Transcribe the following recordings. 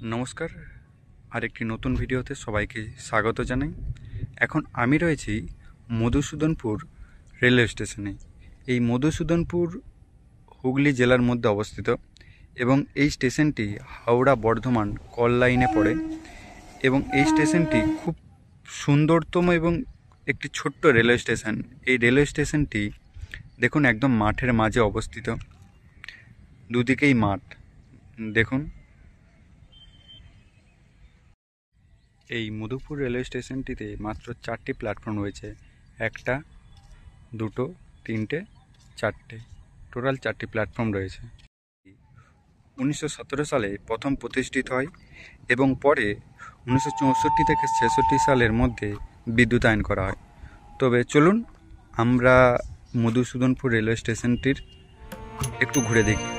নমস্কার, আরেকটি নতুন ভিডিওতে সবাইকে স্বাগত জানাই। এখন আমি রয়েছি মধুসূদনপুর রেলওয়ে স্টেশনে। এই মধুসূদনপুর হুগলি জেলার মধ্যে অবস্থিত এবং এই স্টেশনটি হাওড়া বর্ধমান কল লাইনে পড়ে এবং এই স্টেশনটি খুব সুন্দরতম এবং একটি ছোট্ট রেলওয়ে স্টেশন। এই রেলওয়ে স্টেশনটি দেখুন একদম মাঠের মাঝে অবস্থিত, দুদিকেই মাঠ। দেখুন এই মধুপুর রেলওয়ে স্টেশনটিতে মাত্র 4টি প্ল্যাটফর্ম রয়েছে। একটা, দুটো, তিনটে, চারটে, টোটাল 4টি প্ল্যাটফর্ম রয়েছে। 1917 সালে প্রথম প্রতিষ্ঠিত হয় এবং পরে 1964 থেকে 66 সালের মধ্যে বিদ্যুতায়ন করা হয়। তবে চলুন আমরা মধুসূদনপুর রেলওয়ে স্টেশনটির একটু ঘুরে দেখি।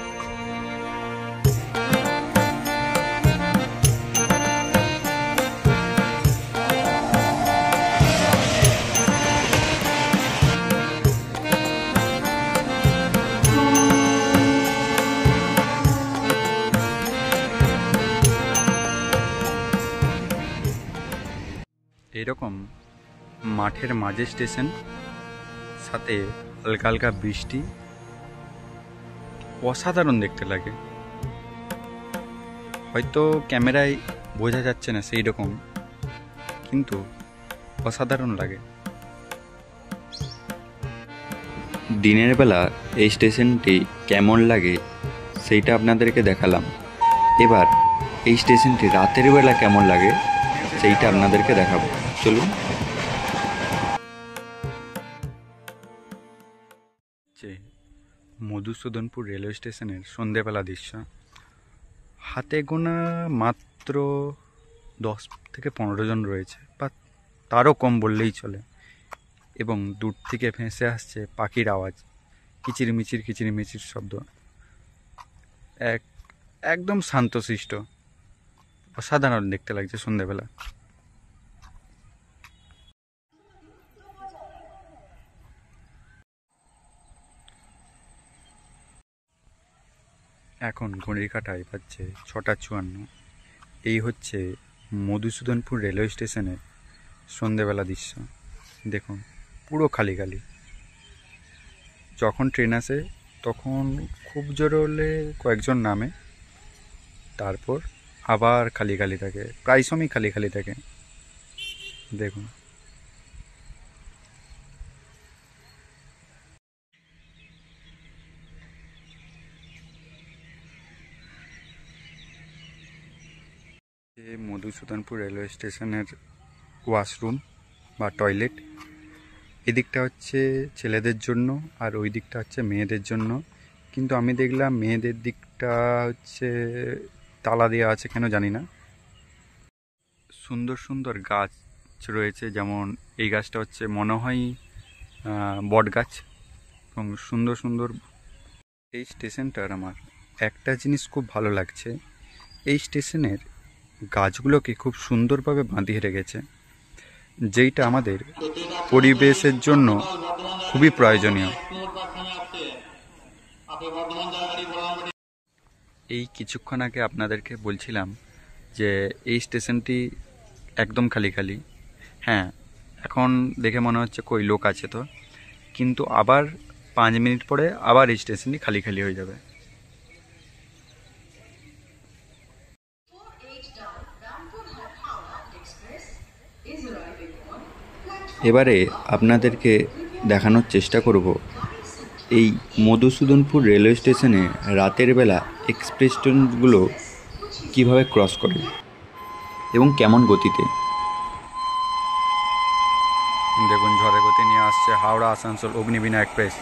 এরকম মাঠের মাঝে স্টেশন, সাথে হালকা হালকা বৃষ্টি, অসাধারণ দেখতে লাগে। হয়তো ক্যামেরায় বোঝা যাচ্ছে না সেই রকম, কিন্তু অসাধারণ লাগে। দিনের বেলা এই স্টেশনটি কেমন লাগে সেইটা আপনাদেরকে দেখালাম। এবার এই স্টেশনটি রাতের বেলা কেমন লাগে সেইটা আপনাদেরকে দেখাবো। চলুন। মধুসূদনপুর রেলওয়ে স্টেশনের সন্ধেবেলা দৃশ্য। হাতে গোনা মাত্র 10 থেকে 15 জন রয়েছে, বা তারও কম বললেই চলে। এবং দূর থেকে ভেসে আসছে পাখির আওয়াজ, কিচিরমিচির কিচিরমিচির শব্দ। একদম শান্তশিষ্ট, অসাধারণ দেখতে লাগছে সন্ধেবেলা। এখন ঘড়ির কাঁটায় বাজছে 6:54। এই হচ্ছে মধুসূদনপুর রেলওয়ে স্টেশনের সন্ধেবেলা দৃশ্য। দেখুন পুরো খালি খালি। যখন ট্রেন আসে তখন খুব জোর হলে কয়েকজন নামে, তারপর আবার খালি খালি থাকে, প্রায় সময় খালি খালি থাকে। দেখুন মধুসূদনপুর রেলওয়ে স্টেশনের ওয়াশরুম বা টয়লেট। এদিকটা হচ্ছে ছেলেদের জন্য আর ওই দিকটা হচ্ছে মেয়েদের জন্য, কিন্তু আমি দেখলাম মেয়েদের দিকটা হচ্ছে তালা দেওয়া আছে, কেন জানি না। সুন্দর সুন্দর গাছ রয়েছে, যেমন এই গাছটা হচ্ছে মনে হয় বট গাছ, এবং সুন্দর সুন্দর। এই স্টেশনটার আমার একটা জিনিস খুব ভালো লাগছে, এই স্টেশনের গাছগুলোকে খুব সুন্দরভাবে বাঁধিয়ে রেখেছে, যেইটা আমাদের পরিবেশের জন্য খুবই প্রয়োজনীয়। এই কিছুক্ষণ আগে আপনাদেরকে বলছিলাম যে এই স্টেশনটি একদম খালি খালি। হ্যাঁ, এখন দেখে মনে হচ্ছে কই লোক আছে তো, কিন্তু আবার 5 মিনিট পরে আবার এই স্টেশনটি খালি খালি হয়ে যাবে। এবারে আপনাদেরকে দেখানোর চেষ্টা করব এই মধুসূদনপুর রেলওয়ে স্টেশনে রাতের বেলা এক্সপ্রেস ট্রেনগুলো কীভাবে ক্রস করে এবং কেমন গতিতে। দেখুন ঝড়ের গতি নিয়ে আসছে হাওড়া আসানসোল অগ্নিবীণা এক্সপ্রেস।